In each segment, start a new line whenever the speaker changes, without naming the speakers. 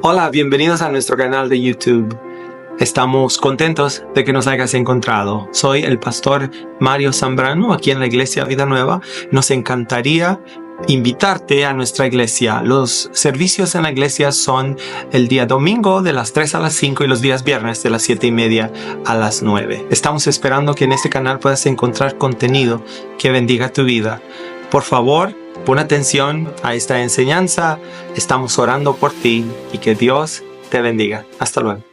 Hola, bienvenidos a nuestro canal de YouTube. Estamos contentos de que nos hayas encontrado. Soy el pastor Mario Zambrano, aquí en la Iglesia Vida Nueva. Nos encantaría invitarte a nuestra iglesia. Los servicios en la iglesia son el día domingo de las 3 a las 5 y los días viernes de las 7:30 a las 9. Estamos esperando que en este canal puedas encontrar contenido que bendiga tu vida. Por favor, pon atención a esta enseñanza. Estamos orando por ti y que Dios te bendiga. Hasta luego.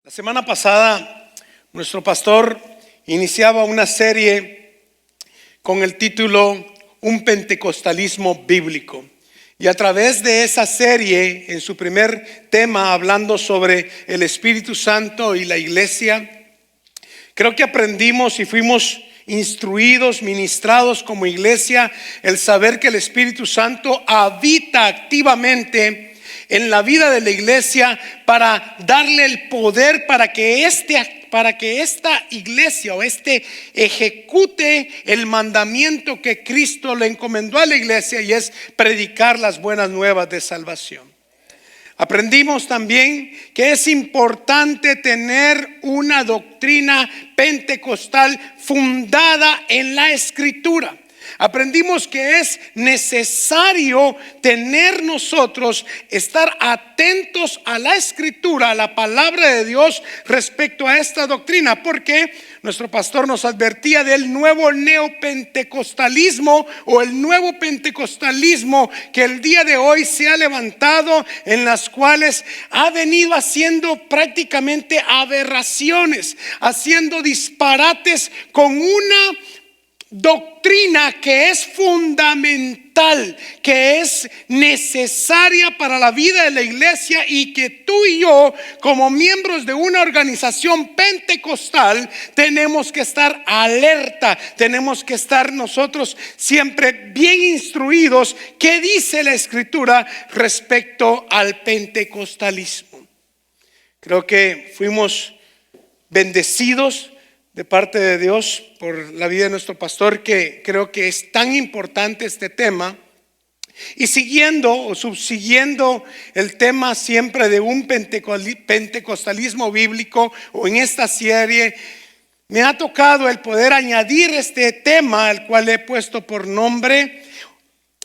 La semana pasada, nuestro pastor iniciaba una serie con el título Un Pentecostalismo Bíblico. Y a través de esa serie, en su primer tema, hablando sobre el Espíritu Santo y la iglesia, creo que aprendimos y fuimos instruidos, ministrados como iglesia, el saber que el Espíritu Santo habita activamente en la vida de la iglesia para darle el poder para que esta iglesia o ejecute el mandamiento que Cristo le encomendó a la iglesia, y es predicar las buenas nuevas de salvación. Aprendimos también que es importante tener una doctrina pentecostal fundada en la Escritura. Aprendimos que es necesario tener nosotros, estar atentos a la Escritura, a la palabra de Dios respecto a esta doctrina, porque nuestro pastor nos advertía del nuevo neopentecostalismo o el nuevo pentecostalismo que el día de hoy se ha levantado, en las cuales ha venido haciendo prácticamente aberraciones, haciendo disparates con una doctrina que es fundamental, que es necesaria para la vida de la iglesia, y que tú y yo, como miembros de una organización pentecostal, tenemos que estar alerta, tenemos que estar nosotros siempre bien instruidos. ¿Qué dice la Escritura respecto al pentecostalismo? Creo que fuimos bendecidos de parte de Dios por la vida de nuestro pastor, que creo que es tan importante este tema. Y siguiendo o subsiguiendo el tema siempre de un pentecostalismo bíblico, o en esta serie, me ha tocado el poder añadir este tema, al cual he puesto por nombre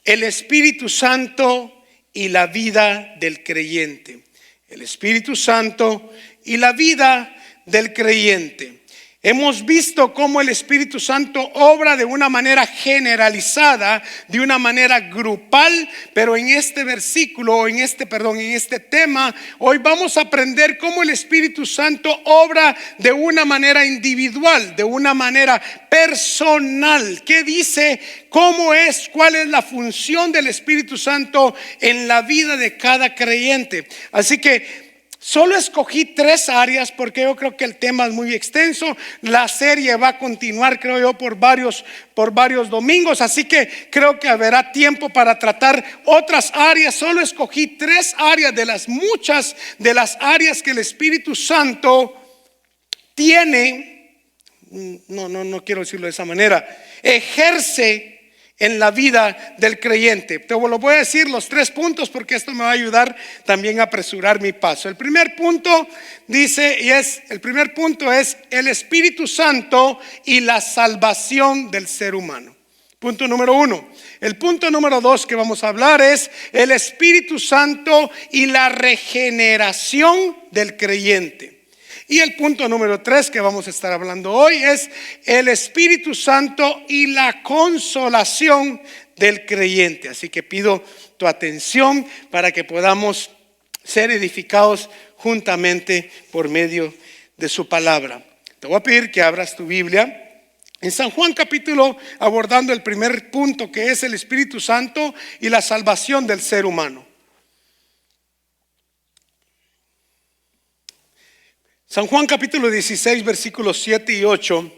el Espíritu Santo y la vida del creyente. El Espíritu Santo y la vida del creyente. Hemos visto cómo el Espíritu Santo obra de una manera generalizada, de una manera grupal, pero en este versículo, en este tema, hoy vamos a aprender cómo el Espíritu Santo obra de una manera individual, de una manera personal. ¿Qué dice? ¿Cómo es? ¿Cuál es la función del Espíritu Santo en la vida de cada creyente? Así que solo escogí 3 áreas porque yo creo que el tema es muy extenso. La serie va a continuar, creo yo, por varios domingos, así que creo que habrá tiempo para tratar otras áreas. Solo escogí 3 áreas de las muchas de las áreas que el Espíritu Santo tiene, no quiero decirlo de esa manera, ejerce en la vida del creyente. Te lo voy a decir los 3 puntos, porque esto me va a ayudar también a apresurar mi paso. El primer punto dice, el primer punto es el Espíritu Santo y la salvación del ser humano. Punto número 1. El punto número 2 que vamos a hablar es el Espíritu Santo y la regeneración del creyente. Y el punto número 3 que vamos a estar hablando hoy es el Espíritu Santo y la consolación del creyente. Así que pido tu atención para que podamos ser edificados juntamente por medio de su palabra. Te voy a pedir que abras tu Biblia en San Juan capítulo, abordando el primer punto, que es el Espíritu Santo y la salvación del ser humano. San Juan capítulo 16, versículos 7 y 8.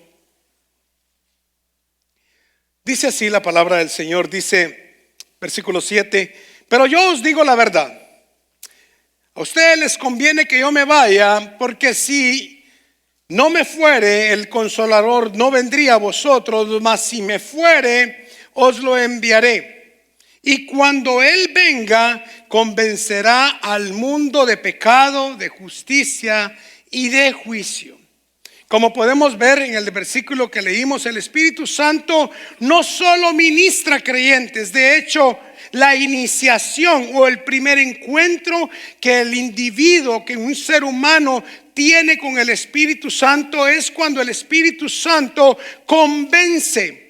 Dice así la palabra del Señor. Dice, versículo 7: pero yo os digo la verdad, a ustedes les conviene que yo me vaya, porque si no me fuere, el Consolador no vendría a vosotros, mas si me fuere, os lo enviaré. Y cuando Él venga, convencerá al mundo de pecado, de justicia y de juicio. Como podemos ver en el versículo que leímos, el Espíritu Santo no solo ministra creyentes, de hecho, la iniciación o el primer encuentro que el individuo, que un ser humano tiene con el Espíritu Santo es cuando el Espíritu Santo convence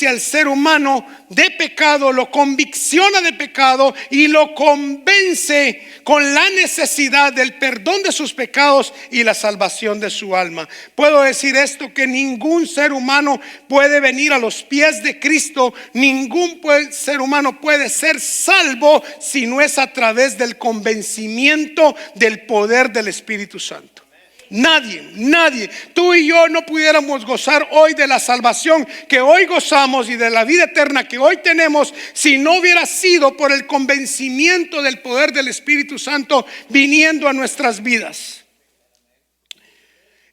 al ser humano de pecado, lo convicciona de pecado y lo convence con la necesidad del perdón de sus pecados y la salvación de su alma. Puedo decir esto, que ningún ser humano puede venir a los pies de Cristo, ningún ser humano puede ser salvo si no es a través del convencimiento del poder del Espíritu Santo. Nadie, tú y yo no pudiéramos gozar hoy de la salvación que hoy gozamos y de la vida eterna que hoy tenemos si no hubiera sido por el convencimiento del poder del Espíritu Santo viniendo a nuestras vidas.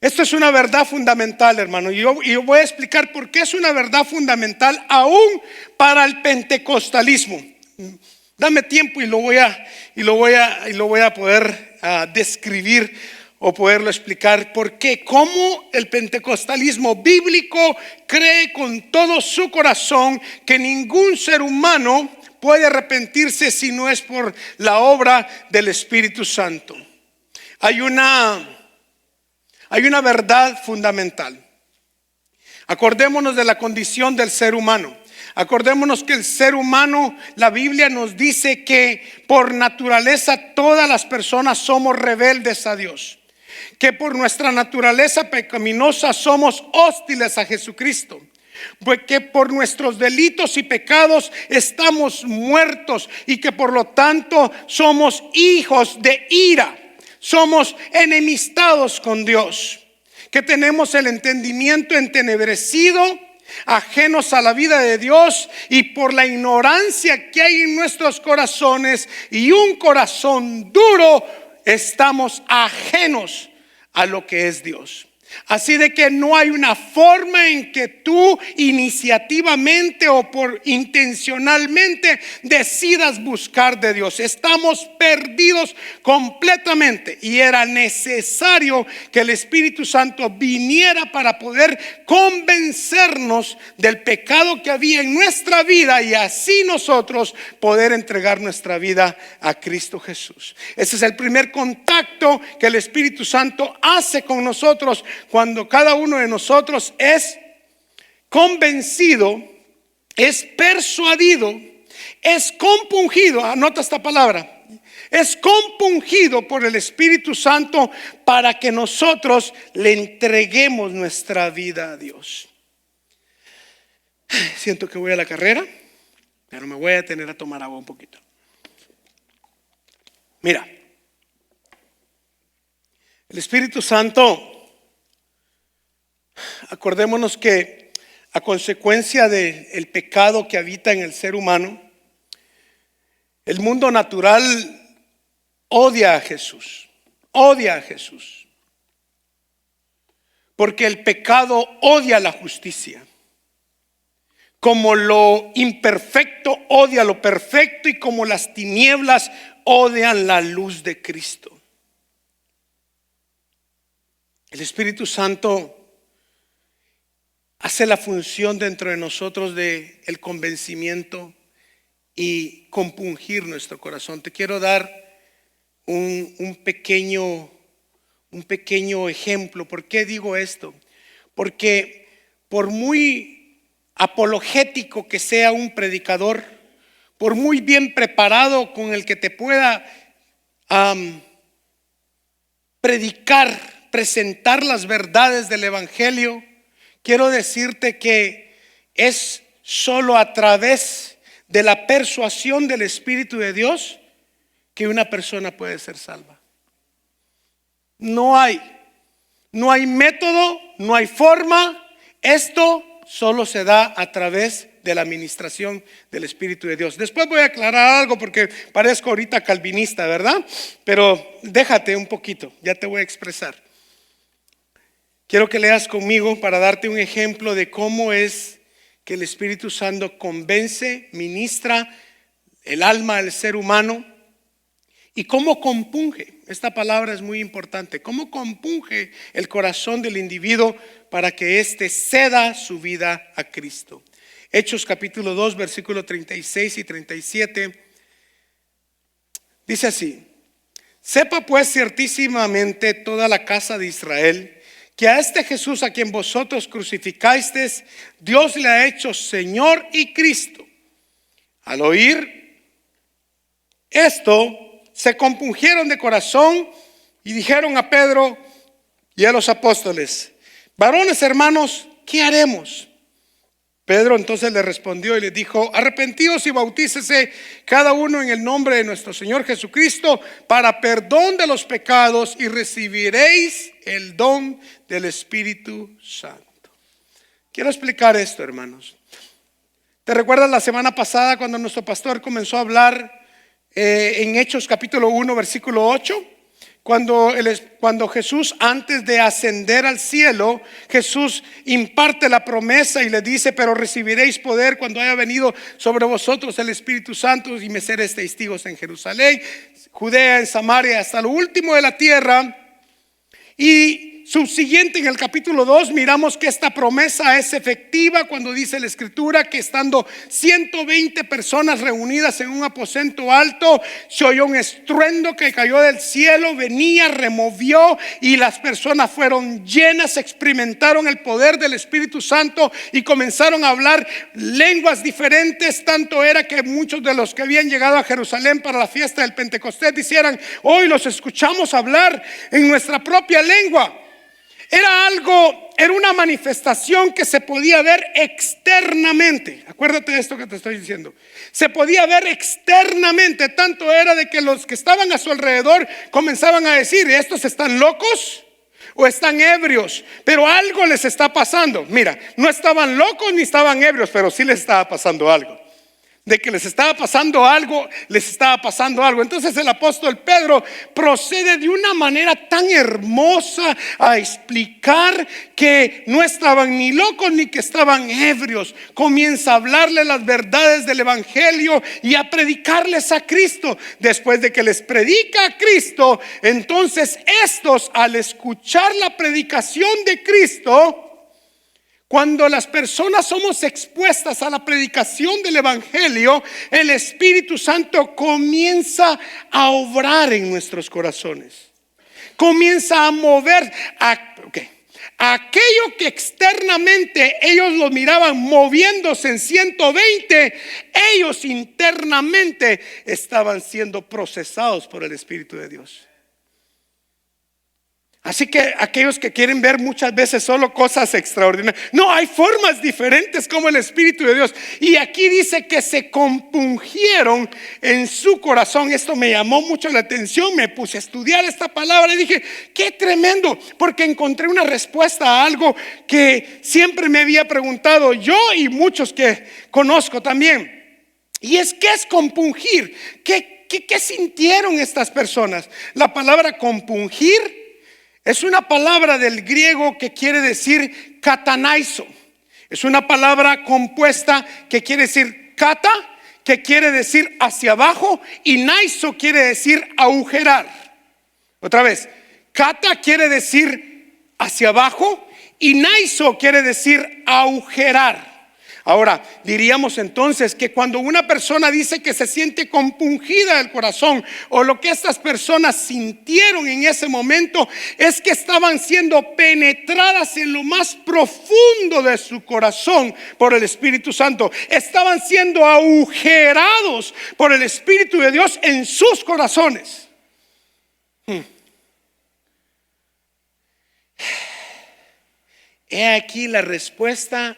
Esto es una verdad fundamental, hermano, y yo voy a explicar por qué es una verdad fundamental aún para el pentecostalismo. Dame tiempo y lo voy a poder describir o poderlo explicar por qué, cómo el pentecostalismo bíblico cree con todo su corazón que ningún ser humano puede arrepentirse si no es por la obra del Espíritu Santo. Hay una verdad fundamental. Acordémonos de la condición del ser humano. Acordémonos que el ser humano, la Biblia nos dice que por naturaleza todas las personas somos rebeldes a Dios, que por nuestra naturaleza pecaminosa somos hostiles a Jesucristo, porque por nuestros delitos y pecados estamos muertos y que por lo tanto somos hijos de ira, somos enemistados con Dios, que tenemos el entendimiento entenebrecido, ajenos a la vida de Dios, y por la ignorancia que hay en nuestros corazones y un corazón duro, estamos ajenos a lo que es Dios. Así de que no hay una forma en que tú iniciativamente o por intencionalmente decidas buscar de Dios. Estamos perdidos completamente y era necesario que el Espíritu Santo viniera para poder convencernos del pecado que había en nuestra vida y así nosotros poder entregar nuestra vida a Cristo Jesús. Ese es el primer contacto que el Espíritu Santo hace con nosotros cuando cada uno de nosotros es convencido, es persuadido, es compungido. Anota esta palabra. Es compungido por el Espíritu Santo para que nosotros le entreguemos nuestra vida a Dios. Siento que voy a la carrera, pero me voy a detener a tomar agua un poquito. Mira, el Espíritu Santo, acordémonos que a consecuencia del pecado que habita en el ser humano, el mundo natural odia a Jesús, porque el pecado odia la justicia, como lo imperfecto odia lo perfecto y como las tinieblas odian la luz de Cristo. El Espíritu Santo hace la función dentro de nosotros de el convencimiento y compungir nuestro corazón. Te quiero dar un pequeño ejemplo. ¿Por qué digo esto? Porque por muy apologético que sea un predicador, por muy bien preparado con el que te pueda predicar, presentar las verdades del Evangelio, quiero decirte que es solo a través de la persuasión del Espíritu de Dios que una persona puede ser salva. No hay método, no hay forma. Esto solo se da a través de la administración del Espíritu de Dios. Después voy a aclarar algo porque parezco ahorita calvinista, ¿verdad? Pero déjate un poquito, ya te voy a expresar. Quiero que leas conmigo para darte un ejemplo de cómo es que el Espíritu Santo convence, ministra el alma del ser humano. ¿Y cómo compunge? Esta palabra es muy importante. ¿Cómo compunge el corazón del individuo para que éste ceda su vida a Cristo? Hechos capítulo 2, versículos 36 y 37. Dice así: sepa pues ciertísimamente toda la casa de Israel que a este Jesús a quien vosotros crucificasteis, Dios le ha hecho Señor y Cristo. Al oír esto, se compungieron de corazón y dijeron a Pedro y a los apóstoles: varones hermanos, ¿qué haremos? Pedro entonces le respondió y le dijo: arrepentíos y bautícese cada uno en el nombre de nuestro Señor Jesucristo para perdón de los pecados y recibiréis el don del Espíritu Santo. Quiero explicar esto, hermanos. ¿Te recuerdas la semana pasada cuando nuestro pastor comenzó a hablar en Hechos capítulo 1 versículo 8? Cuando Jesús, antes de ascender al cielo, Jesús imparte la promesa y le dice: pero recibiréis poder cuando haya venido sobre vosotros el Espíritu Santo, y me seréis testigos en Jerusalén, Judea, en Samaria, hasta lo último de la tierra. Y subsiguiente en el capítulo 2 miramos que esta promesa es efectiva cuando dice la Escritura que estando 120 personas reunidas en un aposento alto, se oyó un estruendo que cayó del cielo, venía, removió, y las personas fueron llenas, experimentaron el poder del Espíritu Santo y comenzaron a hablar lenguas diferentes. Tanto era que muchos de los que habían llegado a Jerusalén para la fiesta del Pentecostés dijeran: hoy los escuchamos hablar en nuestra propia lengua. Era una manifestación que se podía ver externamente. Acuérdate de esto que te estoy diciendo. Se podía ver externamente. Tanto era de que los que estaban a su alrededor comenzaban a decir: ¿estos están locos o están ebrios? Pero algo les está pasando. Mira, no estaban locos ni estaban ebrios, pero sí les estaba pasando algo. De que les estaba pasando algo, les estaba pasando algo. Entonces el apóstol Pedro procede de una manera tan hermosa a explicar que no estaban ni locos ni que estaban ebrios. Comienza a hablarles las verdades del evangelio y a predicarles a Cristo. Después de que les predica a Cristo, entonces estos, al escuchar la predicación de Cristo, cuando las personas somos expuestas a la predicación del evangelio, el Espíritu Santo comienza a obrar en nuestros corazones. Comienza a mover aquello que externamente ellos lo miraban moviéndose en 120, ellos internamente estaban siendo procesados por el Espíritu de Dios. Así que aquellos que quieren ver muchas veces solo cosas extraordinarias, no, hay formas diferentes como el Espíritu de Dios. Y aquí dice que se compungieron en su corazón. Esto me llamó mucho la atención. Me puse a estudiar esta palabra y dije: qué tremendo, porque encontré una respuesta a algo que siempre me había preguntado yo y muchos que conozco también. Y es: ¿qué es compungir? ¿Qué sintieron estas personas? La palabra compungir es una palabra del griego que quiere decir katanaizo. Es una palabra compuesta que quiere decir kata, que quiere decir hacia abajo, y naizo quiere decir agujerar. Otra vez, kata quiere decir hacia abajo y naizo quiere decir agujerar. Ahora, diríamos entonces que cuando una persona dice que se siente compungida del corazón, o lo que estas personas sintieron en ese momento, es que estaban siendo penetradas en lo más profundo de su corazón por el Espíritu Santo. Estaban siendo agujerados por el Espíritu de Dios en sus corazones. He aquí la respuesta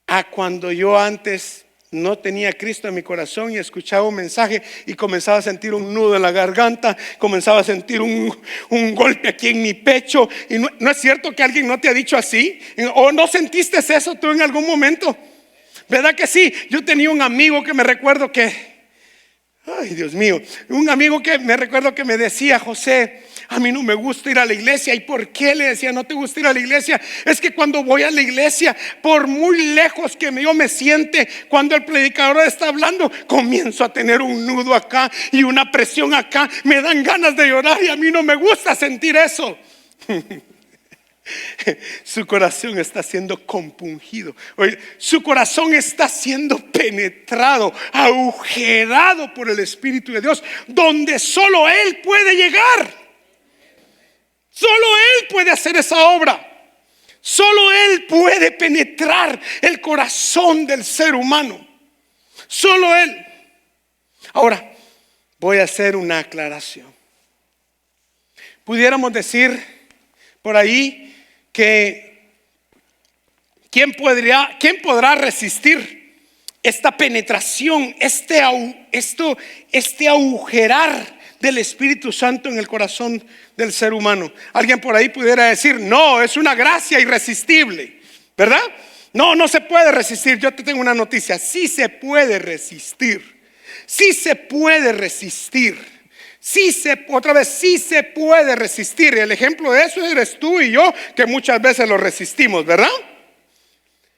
a cuando yo antes no tenía a Cristo en mi corazón y escuchaba un mensaje y comenzaba a sentir un nudo en la garganta, comenzaba a sentir un golpe aquí en mi pecho. Y no es cierto que alguien no te ha dicho así, o no sentiste eso tú en algún momento. ¿Verdad que sí? Yo tenía un amigo que me recuerdo que Ay, Dios mío. Un amigo que me recuerdo que me decía: José, a mí no me gusta ir a la iglesia. ¿Y por qué? Le decía: no te gusta ir a la iglesia. Es que cuando voy a la iglesia, por muy lejos que yo me siente, cuando el predicador está hablando, comienzo a tener un nudo acá y una presión acá. Me dan ganas de llorar y a mí no me gusta sentir eso. Su corazón está siendo compungido. Oye, su corazón está siendo penetrado, agujerado por el Espíritu de Dios, donde solo Él puede llegar. Solo Él puede hacer esa obra. Solo Él puede penetrar el corazón del ser humano. Solo Él. Ahora, voy a hacer una aclaración. Pudiéramos decir por ahí que ¿quién podrá resistir esta penetración, este agujerar del Espíritu Santo en el corazón del ser humano? Alguien por ahí pudiera decir: no, es una gracia irresistible, ¿verdad? No se puede resistir. Yo te tengo una noticia: sí se puede resistir. Sí se puede resistir. Sí se puede resistir. Y el ejemplo de eso eres tú y yo, que muchas veces lo resistimos, ¿verdad?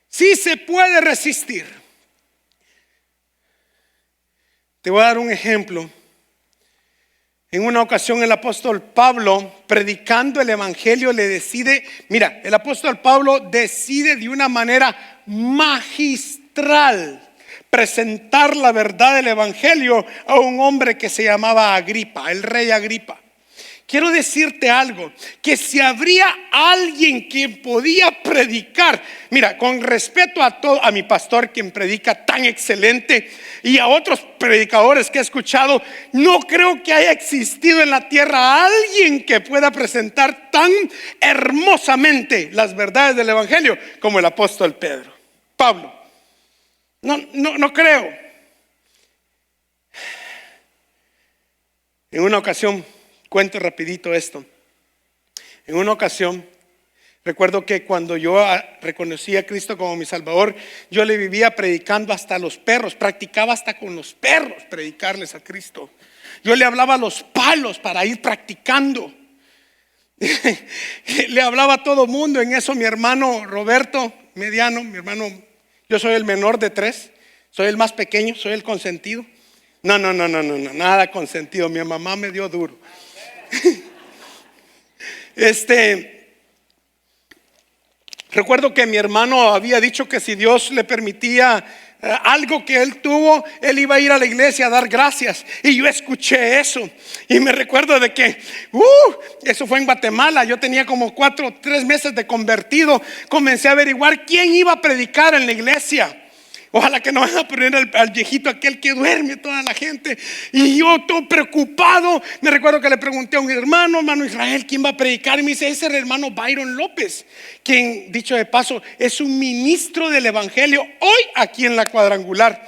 Sí se puede resistir. Te voy a dar un ejemplo. En una ocasión el apóstol Pablo, predicando el evangelio, el apóstol Pablo decide de una manera magistral presentar la verdad del evangelio a un hombre que se llamaba Agripa, el rey Agripa. Quiero decirte algo, que si habría alguien que podía predicar, mira, con respeto a mi pastor, quien predica tan excelente, y a otros predicadores que he escuchado, no creo que haya existido en la tierra alguien que pueda presentar tan hermosamente las verdades del evangelio como el apóstol Pablo. No creo. En una ocasión, cuento rapidito esto. En una ocasión, recuerdo que cuando yo reconocí a Cristo como mi Salvador, yo le vivía predicando hasta a los perros, practicaba hasta con los perros predicarles a Cristo. Yo le hablaba a los palos para ir practicando. Le hablaba a todo mundo. En eso mi hermano Roberto, mediano, mi hermano, yo soy el menor de 3, soy el más pequeño, soy el consentido. No, nada consentido. Mi mamá me dio duro. Recuerdo que mi hermano había dicho que si Dios le permitía algo que él tuvo, él iba a ir a la iglesia a dar gracias. Y yo escuché eso y me recuerdo de que eso fue en Guatemala. Yo tenía como 3 meses de convertido. Comencé a averiguar quién iba a predicar en la iglesia. Ojalá que no van a poner al viejito aquel que duerme toda la gente. Y yo todo preocupado, me recuerdo que le pregunté a un hermano Israel, ¿quién va a predicar? Y me dice: ese es el hermano Byron López, quien, dicho de paso, es un ministro del evangelio hoy aquí en la Cuadrangular.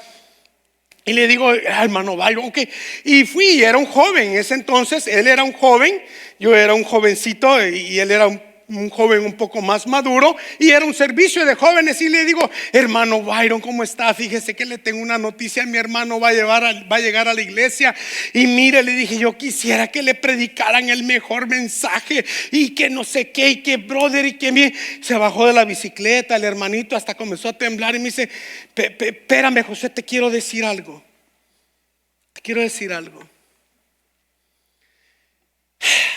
Y le digo: hermano Byron, ¿qué? Y fui, era un joven. En ese entonces él era un joven, yo era un jovencito y él era un joven un poco más maduro, y era un servicio de jóvenes. Y le digo: hermano Byron, ¿cómo está? Fíjese que le tengo una noticia, mi hermano va a llegar a la iglesia. Y mire, le dije, yo quisiera que le predicaran el mejor mensaje, y que no sé qué, y que brother, y que se bajó de la bicicleta el hermanito, hasta comenzó a temblar y me dice: espérame, José, te quiero decir algo.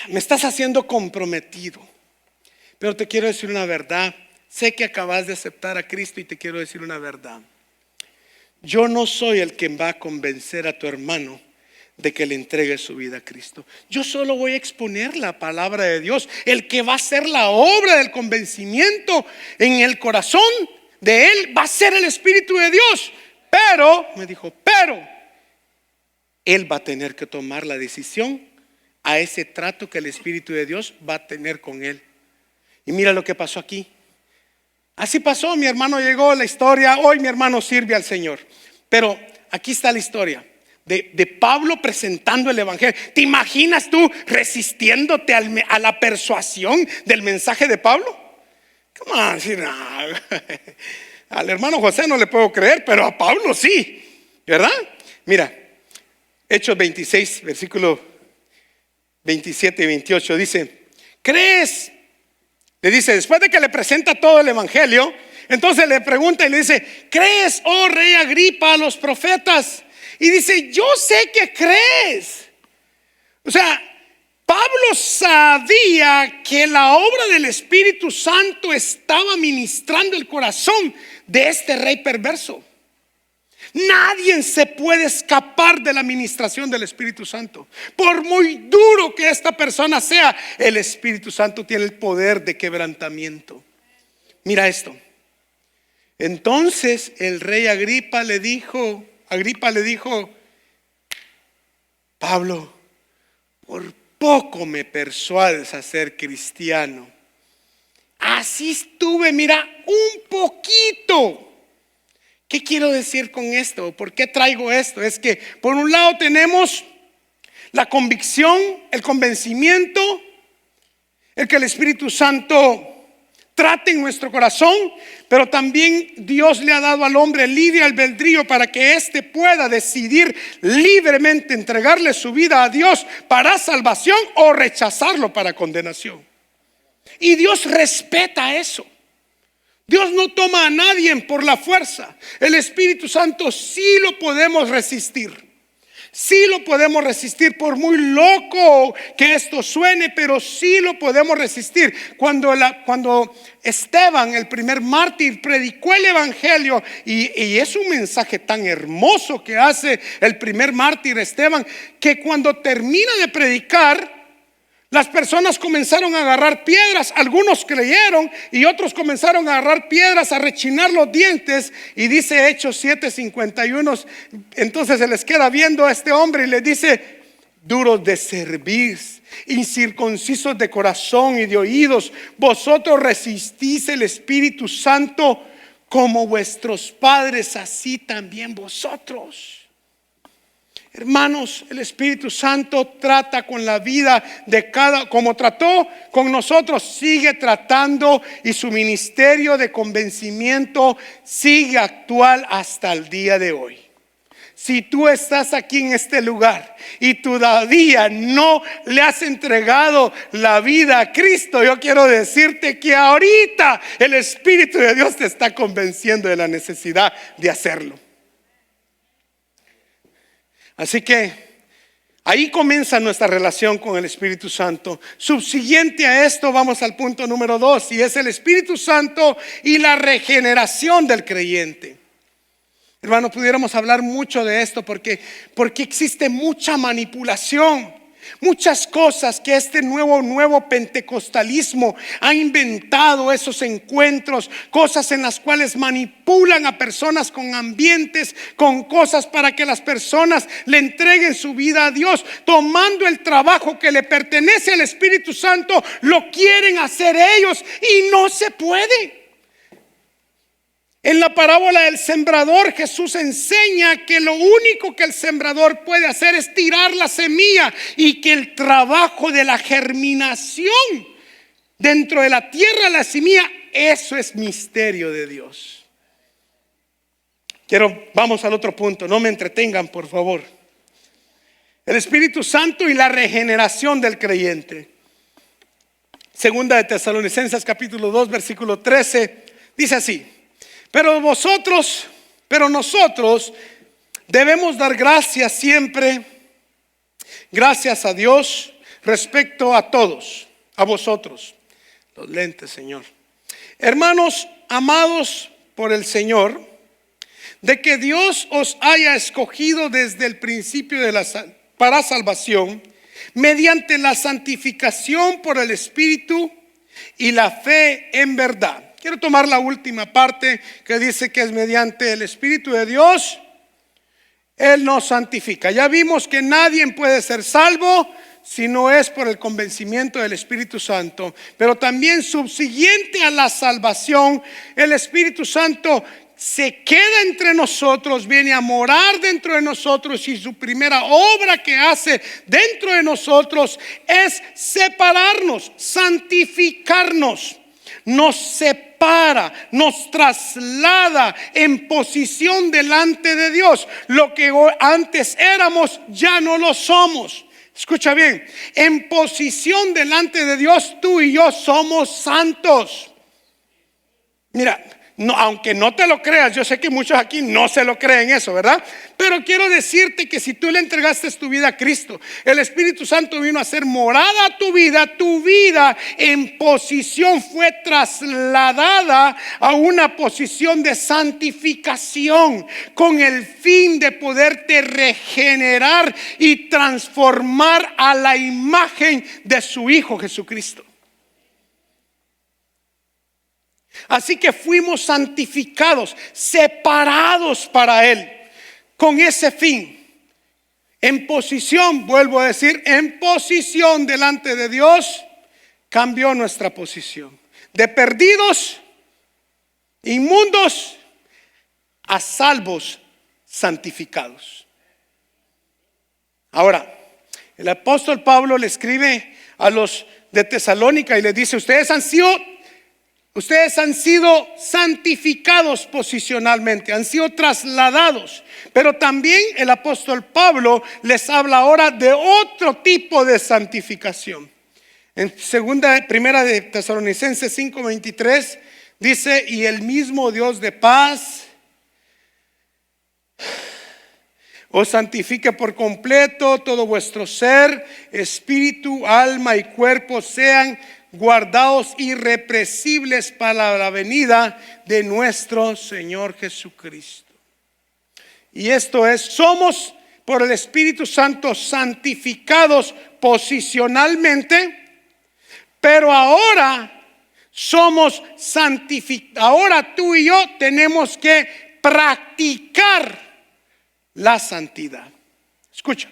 Me estás haciendo comprometido, pero te quiero decir una verdad. Sé que acabas de aceptar a Cristo y te quiero decir una verdad. Yo no soy el que va a convencer a tu hermano de que le entregue su vida a Cristo. Yo solo voy a exponer la palabra de Dios. El que va a hacer la obra del convencimiento en el corazón de él va a ser el Espíritu de Dios. Pero él va a tener que tomar la decisión a ese trato que el Espíritu de Dios va a tener con él. Y mira lo que pasó aquí. Así pasó, mi hermano llegó, la historia. Hoy mi hermano sirve al Señor. Pero aquí está la historia de Pablo presentando el evangelio. ¿Te imaginas tú resistiéndote a la persuasión del mensaje de Pablo? ¿Cómo a decir? Al hermano José no le puedo creer, pero a Pablo sí, ¿verdad? Mira, Hechos 26, versículo 27 y 28 dice: ¿crees? Le dice, después de que le presenta todo el evangelio, entonces le pregunta y le dice: ¿crees, oh rey Agripa, a los profetas? Y dice: yo sé que crees. O sea, Pablo sabía que la obra del Espíritu Santo estaba ministrando el corazón de este rey perverso. Nadie se puede escapar de la ministración del Espíritu Santo. Por muy duro que esta persona sea, el Espíritu Santo tiene el poder de quebrantamiento. Mira esto. Entonces el rey Agripa le dijo: Pablo, por poco me persuades a ser cristiano. Así estuve, mira, un poquito. ¿Qué quiero decir con esto? ¿Por qué traigo esto? Es que por un lado tenemos la convicción, el convencimiento, el que el Espíritu Santo trate en nuestro corazón, pero también Dios le ha dado al hombre libre albedrío para que éste pueda decidir libremente entregarle su vida a Dios para salvación o rechazarlo para condenación. Y Dios respeta eso. Dios no toma a nadie por la fuerza. El Espíritu Santo sí lo podemos resistir. Sí lo podemos resistir, por muy loco que esto suene, pero sí lo podemos resistir. Cuando Esteban, el primer mártir, predicó el evangelio, y es un mensaje tan hermoso que hace el primer mártir Esteban, que cuando termina de predicar, las personas comenzaron a agarrar piedras. Algunos creyeron y otros comenzaron a agarrar piedras, a rechinar los dientes. Y dice Hechos 7:51, entonces se les queda viendo a este hombre y le dice: duros de cerviz, incircuncisos de corazón y de oídos, vosotros resistís el Espíritu Santo como vuestros padres, así también vosotros. Hermanos, el Espíritu Santo trata con la vida de como trató con nosotros, sigue tratando, y su ministerio de convencimiento sigue actual hasta el día de hoy. Si tú estás aquí en este lugar y todavía no le has entregado la vida a Cristo, yo quiero decirte que ahorita el Espíritu de Dios te está convenciendo de la necesidad de hacerlo. Así que ahí comienza nuestra relación con el Espíritu Santo. Subsiguiente a esto, vamos al punto número 2, y es el Espíritu Santo y la regeneración del creyente. Hermano, pudiéramos hablar mucho de esto porque existe mucha manipulación. Muchas cosas que este nuevo pentecostalismo ha inventado, esos encuentros, cosas en las cuales manipulan a personas con ambientes, con cosas para que las personas le entreguen su vida a Dios, tomando el trabajo que le pertenece al Espíritu Santo, lo quieren hacer ellos y no se puede. En la parábola del sembrador, Jesús enseña que lo único que el sembrador puede hacer es tirar la semilla, y que el trabajo de la germinación dentro de la tierra, la semilla, eso es misterio de Dios. Vamos al otro punto, no me entretengan, por favor. El Espíritu Santo y la regeneración del creyente. Segunda de Tesalonicenses capítulo 2 versículo 13 dice así: Pero nosotros debemos dar gracias siempre, gracias a Dios, respecto a todos, a vosotros. Los lentes, Señor. Hermanos amados por el Señor, de que Dios os haya escogido desde el principio para salvación, mediante la santificación por el Espíritu y la fe en verdad. Quiero tomar la última parte que dice que es mediante el Espíritu de Dios, Él nos santifica. Ya vimos que nadie puede ser salvo si no es por el convencimiento del Espíritu Santo. Pero también subsiguiente a la salvación, el Espíritu Santo se queda entre nosotros, viene a morar dentro de nosotros, y su primera obra que hace dentro de nosotros es separarnos, santificarnos. Nos separa separa, nos traslada en posición delante de Dios. Lo que antes éramos, ya no lo somos. Escucha bien, en posición delante de Dios, tú y yo somos santos. Mira, no, aunque no te lo creas, yo sé que muchos aquí no se lo creen eso, ¿verdad? Pero quiero decirte que si tú le entregaste tu vida a Cristo, el Espíritu Santo vino a ser morada a tu vida en posición fue trasladada a una posición de santificación, con el fin de poderte regenerar y transformar a la imagen de su Hijo Jesucristo. Así que fuimos santificados, separados para Él, con ese fin. En posición, vuelvo a decir, en posición delante de Dios, cambió nuestra posición. De perdidos, inmundos, a salvos, santificados. Ahora, el apóstol Pablo le escribe a los de Tesalónica y les dice: ustedes han sido santificados posicionalmente, han sido trasladados. Pero también el apóstol Pablo les habla ahora de otro tipo de santificación. En primera de Tesalonicenses 5:23 dice: y el mismo Dios de paz os santifique por completo, todo vuestro ser, espíritu, alma y cuerpo sean guardados irrepresibles para la venida de nuestro Señor Jesucristo. Y esto es, somos por el Espíritu Santo santificados posicionalmente, pero ahora somos santificados. Ahora tú y yo tenemos que practicar la santidad. Escucha,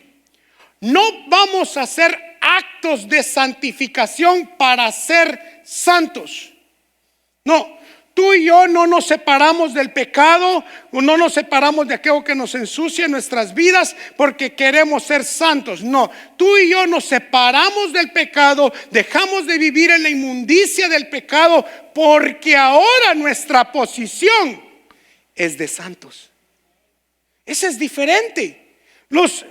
no vamos a hacer actos de santificación para ser santos. No, tú y yo no nos separamos del pecado, o no nos separamos de aquello que nos ensucia nuestras vidas porque queremos ser santos. No, tú y yo nos separamos del pecado, dejamos de vivir en la inmundicia del pecado porque ahora nuestra posición es de santos. Ese es diferente. Los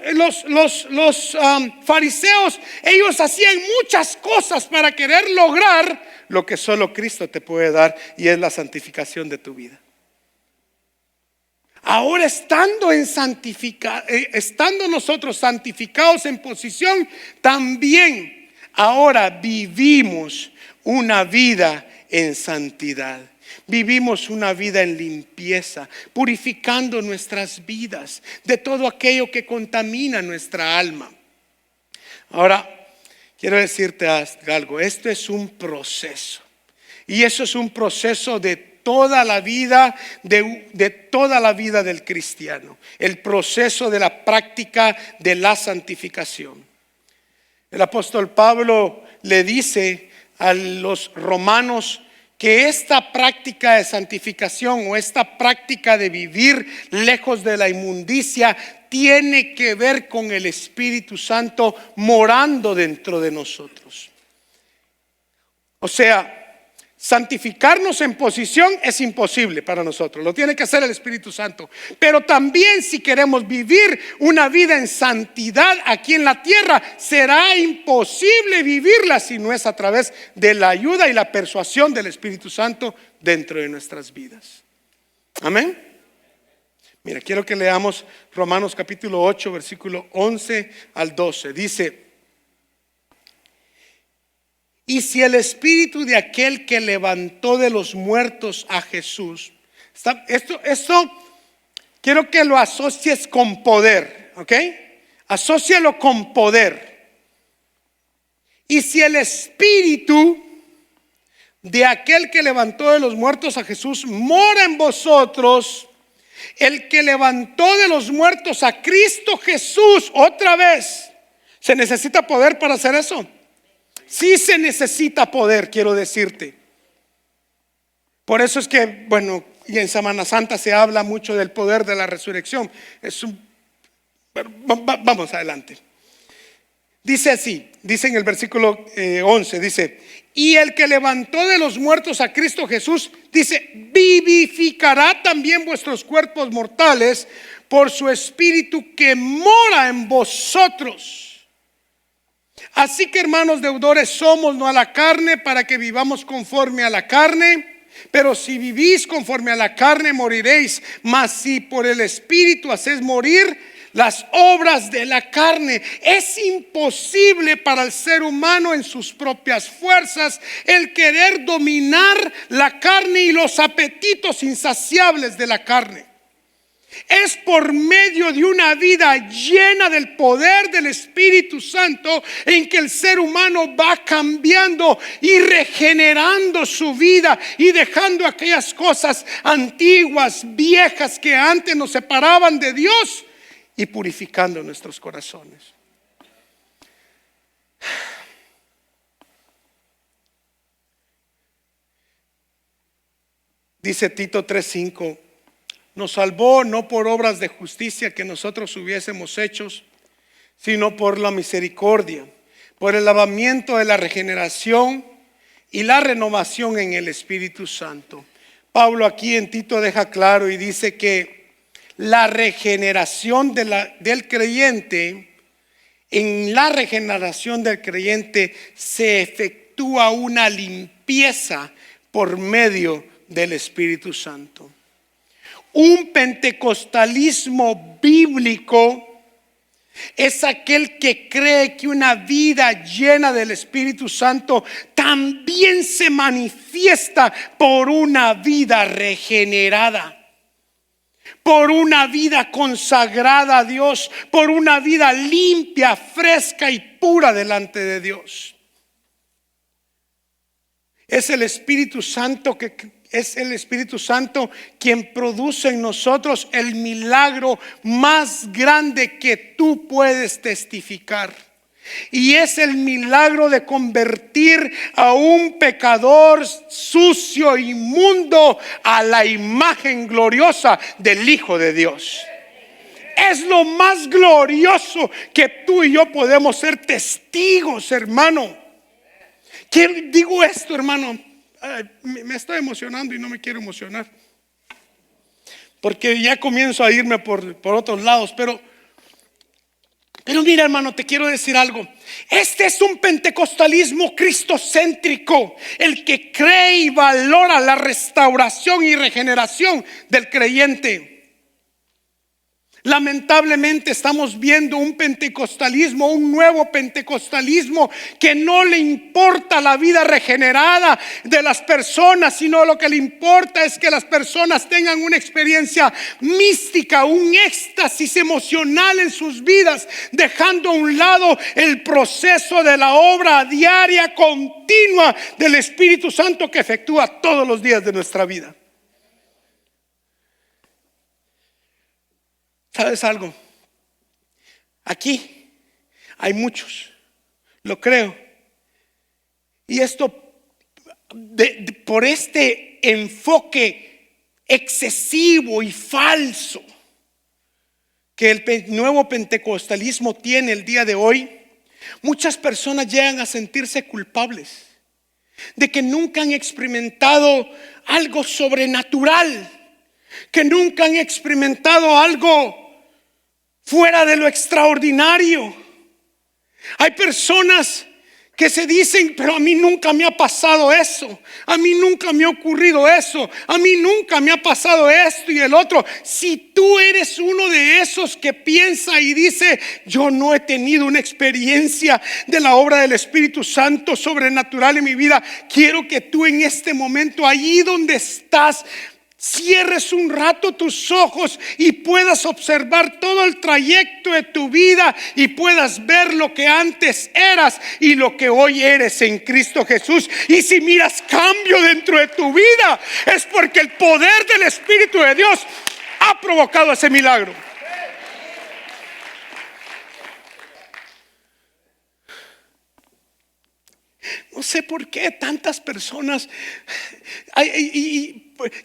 fariseos, ellos hacían muchas cosas para querer lograr lo que solo Cristo te puede dar, y es la santificación de tu vida. Ahora estando nosotros santificados en posición, también ahora vivimos una vida en santidad. Vivimos una vida en limpieza, purificando nuestras vidas de todo aquello que contamina nuestra alma. Ahora, quiero decirte algo. Esto es un proceso. Y eso es un proceso de toda la vida, de toda la vida del cristiano. El proceso de la práctica de la santificación. El apóstol Pablo le dice a los romanos que esta práctica de santificación o esta práctica de vivir lejos de la inmundicia tiene que ver con el Espíritu Santo morando dentro de nosotros. O sea, santificarnos en posición es imposible para nosotros, lo tiene que hacer el Espíritu Santo. Pero también, si queremos vivir una vida en santidad aquí en la tierra, será imposible vivirla si no es a través de la ayuda y la persuasión del Espíritu Santo dentro de nuestras vidas. Amén. Mira, quiero que leamos Romanos capítulo 8, versículo 11 al 12. Dice: y si el espíritu de aquel que levantó de los muertos a Jesús, esto quiero que lo asocies con poder, ¿ok? Asócialo con poder. Y si el espíritu de aquel que levantó de los muertos a Jesús mora en vosotros, el que levantó de los muertos a Cristo Jesús, otra vez, ¿se necesita poder para hacer eso? Sí se necesita poder, quiero decirte. Por eso es que, bueno, y en Semana Santa se habla mucho del poder de la resurrección. Vamos adelante. Dice así, dice en el versículo 11, dice: y el que levantó de los muertos a Cristo Jesús, dice, vivificará también vuestros cuerpos mortales por su espíritu que mora en vosotros. Así que, hermanos deudores somos, no a la carne, para que vivamos conforme a la carne. Pero si vivís conforme a la carne, moriréis. Mas si por el espíritu hacéis morir las obras de la carne. Es imposible para el ser humano en sus propias fuerzas el querer dominar la carne y los apetitos insaciables de la carne. Es por medio de una vida llena del poder del Espíritu Santo en que el ser humano va cambiando y regenerando su vida y dejando aquellas cosas antiguas, viejas que antes nos separaban de Dios, y purificando nuestros corazones. Dice Tito 3:5: nos salvó no por obras de justicia que nosotros hubiésemos hecho, sino por la misericordia, por el lavamiento de la regeneración y la renovación en el Espíritu Santo. Pablo aquí en Tito deja claro y dice que la regeneración del creyente, en la regeneración del creyente se efectúa una limpieza por medio del Espíritu Santo. Un pentecostalismo bíblico es aquel que cree que una vida llena del Espíritu Santo también se manifiesta por una vida regenerada, por una vida consagrada a Dios, por una vida limpia, fresca y pura delante de Dios. Es el Espíritu Santo quien produce en nosotros el milagro más grande que tú puedes testificar. Y es el milagro de convertir a un pecador sucio, inmundo, a la imagen gloriosa del Hijo de Dios. Es lo más glorioso que tú y yo podemos ser testigos, hermano. Digo esto, hermano. Me estoy emocionando y no me quiero emocionar, porque ya comienzo a irme por otros lados. Pero mira, hermano, te quiero decir algo. Este es un pentecostalismo cristocéntrico, el que cree y valora la restauración y regeneración del creyente. Lamentablemente estamos viendo un pentecostalismo, un nuevo pentecostalismo que no le importa la vida regenerada de las personas, sino lo que le importa es que las personas tengan una experiencia mística, un éxtasis emocional en sus vidas, dejando a un lado el proceso de la obra diaria, continua del Espíritu Santo que efectúa todos los días de nuestra vida. ¿Sabes algo? Aquí hay muchos, lo creo. Y esto, por este enfoque excesivo y falso que el nuevo pentecostalismo tiene el día de hoy, muchas personas llegan a sentirse culpables de que nunca han experimentado algo sobrenatural, que nunca han experimentado algo fuera de lo extraordinario. Hay personas que se dicen: pero a mí nunca me ha pasado eso, a mí nunca me ha ocurrido eso, a mí nunca me ha pasado esto y el otro. Si tú eres uno de esos que piensa y dice: yo no he tenido una experiencia de la obra del Espíritu Santo sobrenatural en mi vida, quiero que tú en este momento, allí donde estás, cierres un rato tus ojos y puedas observar todo el trayecto de tu vida y puedas ver lo que antes eras y lo que hoy eres en Cristo Jesús. Y si miras cambio dentro de tu vida, es porque el poder del Espíritu de Dios ha provocado ese milagro. No sé por qué tantas personas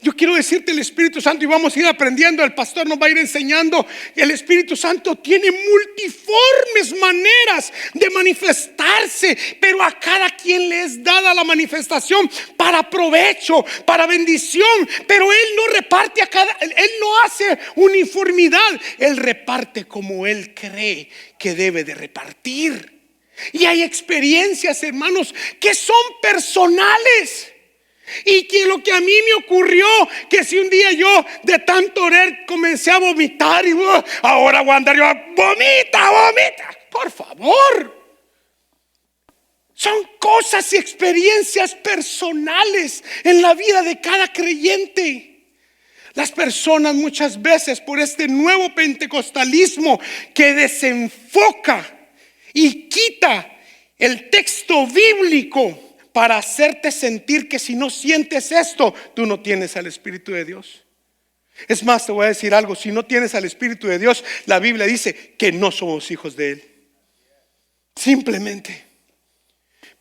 yo quiero decirte, el Espíritu Santo, y vamos a ir aprendiendo, el pastor nos va a ir enseñando, el Espíritu Santo tiene multiformes maneras de manifestarse, pero a cada quien le es dada la manifestación para provecho, para bendición. Pero Él no reparte Él no hace uniformidad, Él reparte como Él cree que debe de repartir. Y hay experiencias, hermanos, que son personales. Y que lo que a mí me ocurrió, que si un día yo de tanto orar comencé a vomitar y ahora voy a andar yo, vomita, por favor. Son cosas y experiencias personales en la vida de cada creyente. Las personas muchas veces por este nuevo pentecostalismo que desenfoca y quita el texto bíblico para hacerte sentir que si no sientes esto, tú no tienes al Espíritu de Dios. Es más, te voy a decir algo: si no tienes al Espíritu de Dios, la Biblia dice que no somos hijos de Él. Simplemente.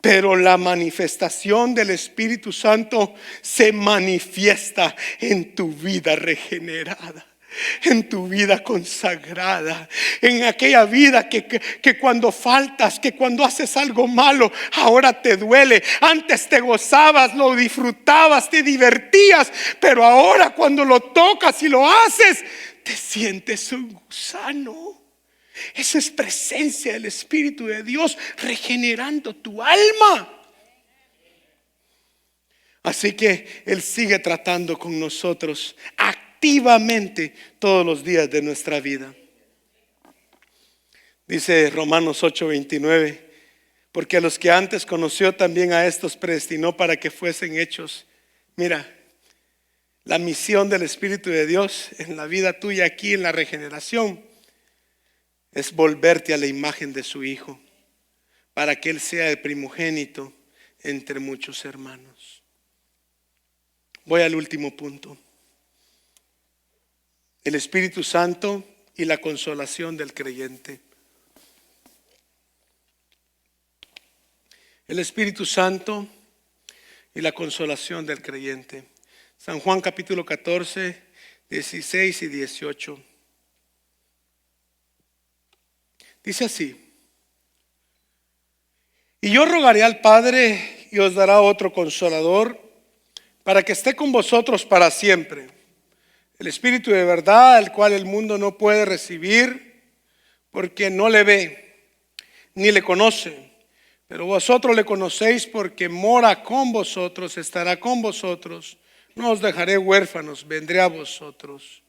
Pero la manifestación del Espíritu Santo se manifiesta en tu vida regenerada, en tu vida consagrada, en aquella vida que cuando faltas, que cuando haces algo malo, ahora te duele. Antes te gozabas, lo disfrutabas, te divertías, pero ahora cuando lo tocas y lo haces, te sientes un gusano. Esa es presencia del Espíritu de Dios regenerando tu alma. Así que Él sigue tratando con nosotros activamente todos los días de nuestra vida. Dice Romanos 8:29: porque a los que antes conoció también a estos predestinó para que fuesen hechos. Mira, la misión del Espíritu de Dios en la vida tuya aquí en la regeneración es volverte a la imagen de su Hijo, para que Él sea el primogénito entre muchos hermanos. Voy al último punto: el Espíritu Santo y la consolación del creyente. El Espíritu Santo y la consolación del creyente. San Juan capítulo 14, 16 y 18. Dice así: y yo rogaré al Padre y os dará otro consolador para que esté con vosotros para siempre, el Espíritu de verdad, el cual el mundo no puede recibir porque no le ve ni le conoce, pero vosotros le conocéis porque mora con vosotros, estará con vosotros. No os dejaré huérfanos, vendré a vosotros.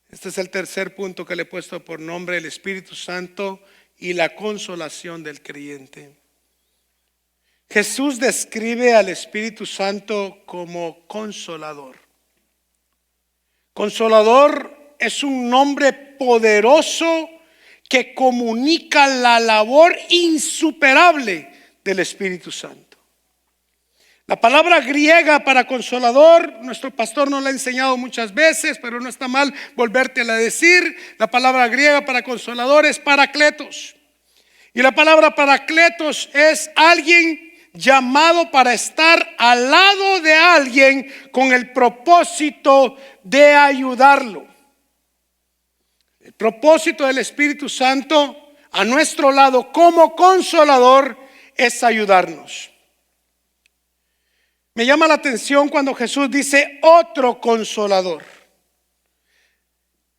Este es el tercer punto que le he puesto por nombre: el Espíritu Santo y la consolación del creyente. Jesús describe al Espíritu Santo como consolador. Consolador es un nombre poderoso que comunica la labor insuperable del Espíritu Santo. La palabra griega para consolador, nuestro pastor nos la ha enseñado muchas veces, pero no está mal volvértela a decir. La palabra griega para consolador es parakletos. Y la palabra parakletos es alguien llamado para estar al lado de alguien con el propósito de ayudarlo. El propósito del Espíritu Santo a nuestro lado como consolador es ayudarnos. Me llama la atención cuando Jesús dice otro consolador.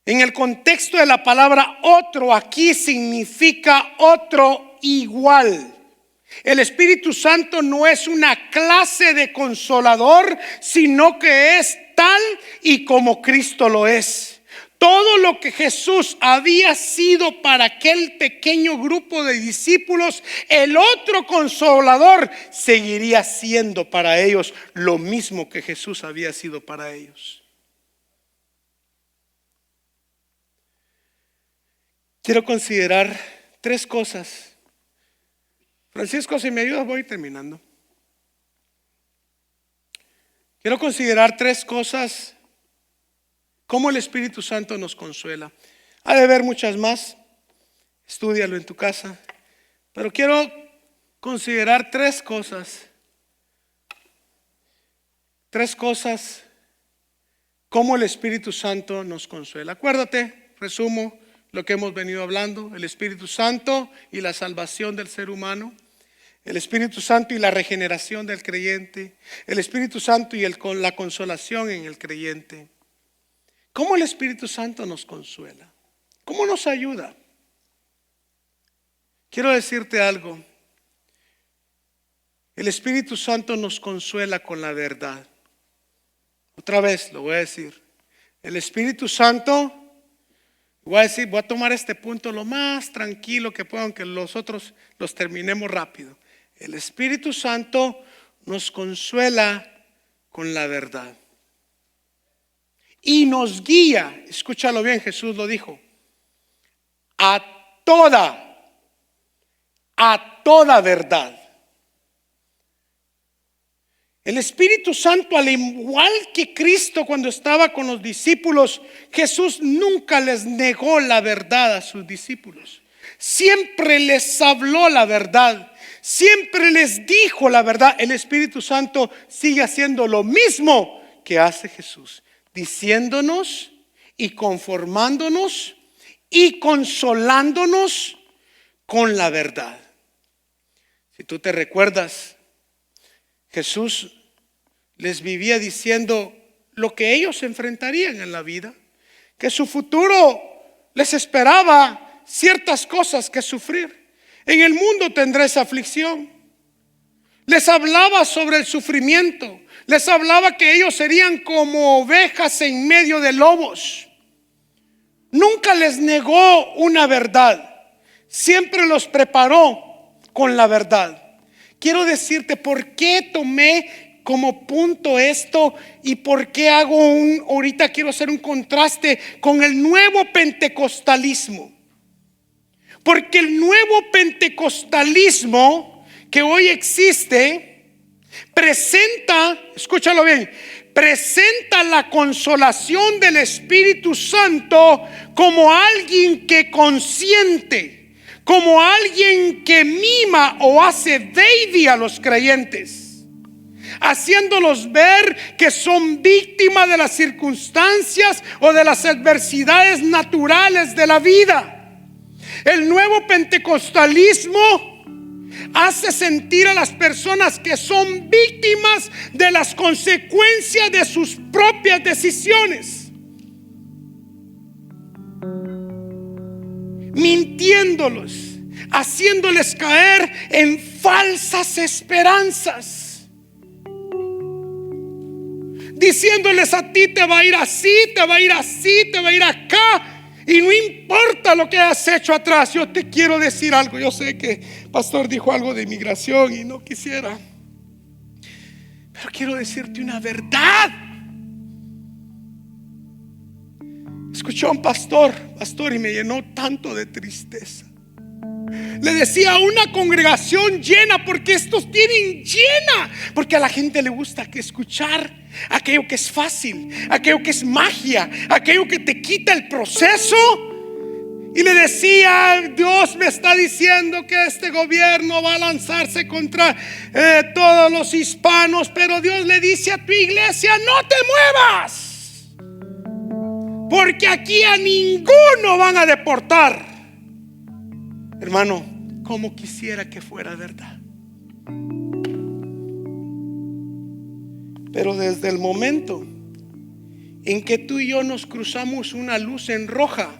En el contexto de la palabra otro, aquí significa otro igual. El Espíritu Santo no es una clase de consolador, sino que es tal y como Cristo lo es. Todo lo que Jesús había sido para aquel pequeño grupo de discípulos, el otro consolador seguiría siendo para ellos lo mismo que Jesús había sido para ellos. Quiero considerar tres cosas. Francisco, si me ayudas, voy terminando. Quiero considerar tres cosas. Cómo el Espíritu Santo nos consuela. Ha de haber muchas más. Estúdialo en tu casa. Pero quiero considerar tres cosas. Tres cosas cómo el Espíritu Santo nos consuela. Acuérdate, resumo lo que hemos venido hablando: el Espíritu Santo y la salvación del ser humano, el Espíritu Santo y la regeneración del creyente, el Espíritu Santo y la consolación en el creyente. ¿Cómo el Espíritu Santo nos consuela? ¿Cómo nos ayuda? Quiero decirte algo. El Espíritu Santo nos consuela con la verdad. Otra vez lo voy a decir. El Espíritu Santo, voy a tomar este punto lo más tranquilo que pueda, aunque los otros los terminemos rápido. El Espíritu Santo nos consuela con la verdad. Y nos guía, escúchalo bien, Jesús lo dijo, a toda verdad. El Espíritu Santo, al igual que Cristo cuando estaba con los discípulos, Jesús nunca les negó la verdad a sus discípulos. Siempre les habló la verdad, siempre les dijo la verdad. El Espíritu Santo sigue haciendo lo mismo que hace Jesús, diciéndonos y conformándonos y consolándonos con la verdad. Si tú te recuerdas, Jesús les vivía diciendo lo que ellos enfrentarían en la vida, que su futuro les esperaba ciertas cosas que sufrir. En el mundo tendréis aflicción. Les hablaba sobre el sufrimiento, les hablaba que ellos serían como ovejas en medio de lobos. Nunca les negó una verdad, siempre los preparó con la verdad. Quiero decirte por qué tomé como punto esto y por qué ahorita quiero hacer un contraste con el nuevo pentecostalismo. Porque el nuevo pentecostalismo que hoy existe presenta, escúchalo bien, presenta la consolación del Espíritu Santo como alguien que consiente, como alguien que mima o hace baby a los creyentes, haciéndolos ver que son víctimas de las circunstancias o de las adversidades naturales de la vida. El nuevo pentecostalismo hace sentir a las personas que son víctimas de las consecuencias de sus propias decisiones, mintiéndolos, haciéndoles caer en falsas esperanzas, diciéndoles: a ti te va a ir así, te va a ir así, te va a ir acá, y no importa lo que has hecho atrás. Yo te quiero decir algo. Yo sé que el pastor dijo algo de inmigración y no quisiera, pero quiero decirte una verdad. Escuché a un pastor, y me llenó tanto de tristeza. Le decía a una congregación llena, porque estos tienen llena, porque a la gente le gusta que escuchar aquello que es fácil, aquello que es magia, aquello que te quita el proceso. Y le decía: Dios me está diciendo que este gobierno va a lanzarse contra todos los hispanos, pero Dios le dice a tu iglesia: no te muevas, porque aquí a ninguno van a deportar. Hermano, como quisiera que fuera verdad. Pero desde el momento en que tú y yo nos cruzamos una luz en roja,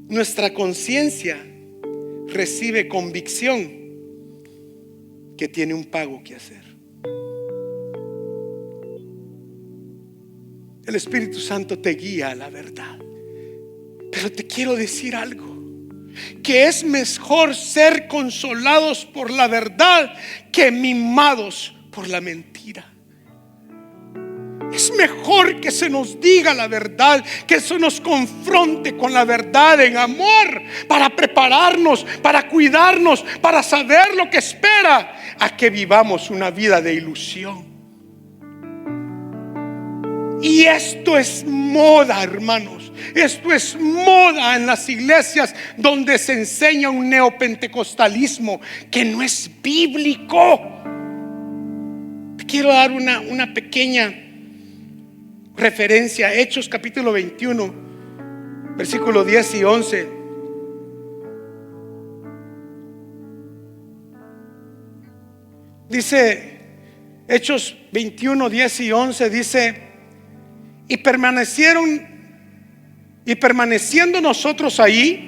nuestra conciencia recibe convicción que tiene un pago que hacer. El Espíritu Santo te guía a la verdad. Pero te quiero decir algo, que es mejor ser consolados por la verdad que mimados por la mentira. Es mejor que se nos diga la verdad, que se nos confronte con la verdad en amor, para prepararnos, para cuidarnos, para saber lo que espera, a que vivamos una vida de ilusión. Y esto es moda, hermanos. Esto es moda en las iglesias donde se enseña un neopentecostalismo que no es bíblico. Te quiero dar una pequeña referencia. Hechos capítulo 21, versículo 10 y 11. Dice, Hechos 21, 10 y 11, dice: y permaneciendo nosotros ahí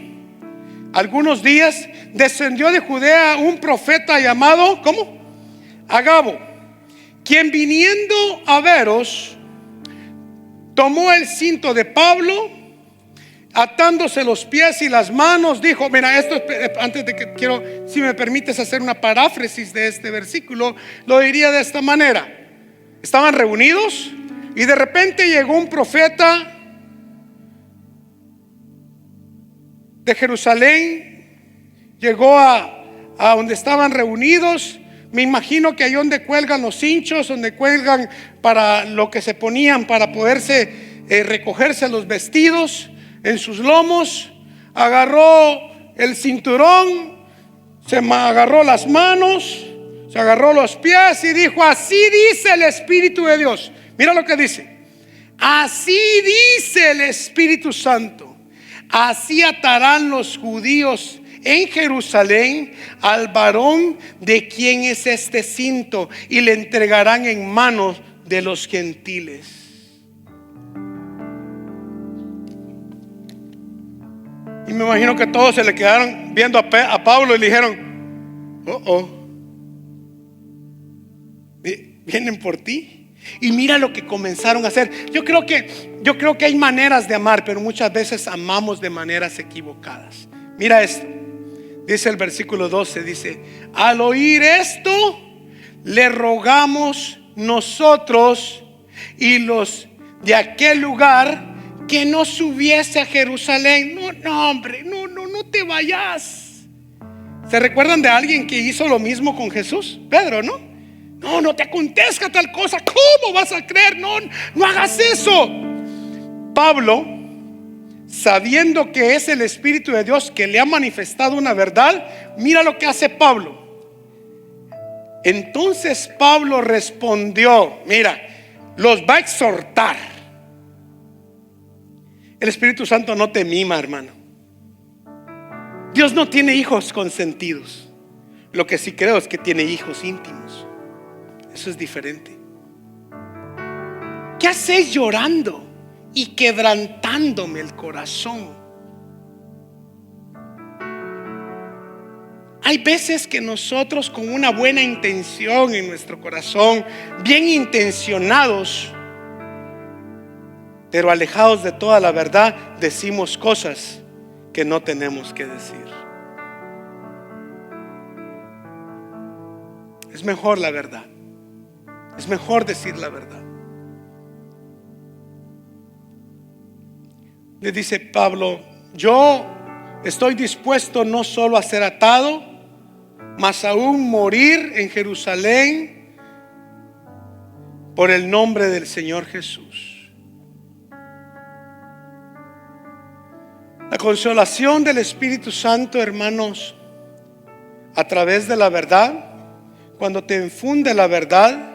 algunos días, descendió de Judea un profeta llamado, ¿cómo? Agabo, quien viniendo a veros, tomó el cinto de Pablo, atándose los pies y las manos, dijo, mira, esto antes de que quiero, si me permites hacer una paráfrasis de este versículo, lo diría de esta manera: estaban reunidos y de repente llegó un profeta de Jerusalén, llegó a donde estaban reunidos. Me imagino que ahí donde cuelgan los cinchos, donde cuelgan para lo que se ponían para poderse recogerse los vestidos en sus lomos, agarró el cinturón, se agarró las manos, se agarró los pies y dijo: así dice el Espíritu de Dios. Mira lo que dice: así dice el Espíritu Santo, así atarán los judíos en Jerusalén al varón de quien es este cinto, y le entregarán en manos de los gentiles. Y me imagino que todos se le quedaron viendo a Pablo y le dijeron: vienen por ti. Y mira lo que comenzaron a hacer. Yo creo que hay maneras de amar, pero muchas veces amamos de maneras equivocadas. Mira esto, dice el versículo 12, dice: al oír esto, le rogamos nosotros y los de aquel lugar que no subiese a Jerusalén. No, hombre, no te vayas. ¿Se recuerdan de alguien que hizo lo mismo con Jesús? Pedro, ¿no? No te acontezca tal cosa. ¿Cómo vas a creer? No hagas eso. Pablo, sabiendo que es el Espíritu de Dios que le ha manifestado una verdad, mira lo que hace Pablo. Entonces Pablo respondió, mira, los va a exhortar. El Espíritu Santo no te mima, hermano. Dios no tiene hijos consentidos. Lo que sí creo es que tiene hijos íntimos. Eso es diferente. ¿Qué hacéis llorando y quebrantándome el corazón? Hay veces que nosotros, con una buena intención en nuestro corazón, bien intencionados, pero alejados de toda la verdad, decimos cosas que no tenemos que decir. Es mejor la verdad. Es mejor decir la verdad. Le dice Pablo: yo estoy dispuesto no solo a ser atado, mas aún morir en Jerusalén por el nombre del Señor Jesús. La consolación del Espíritu Santo, hermanos, a través de la verdad, cuando te infunde la verdad,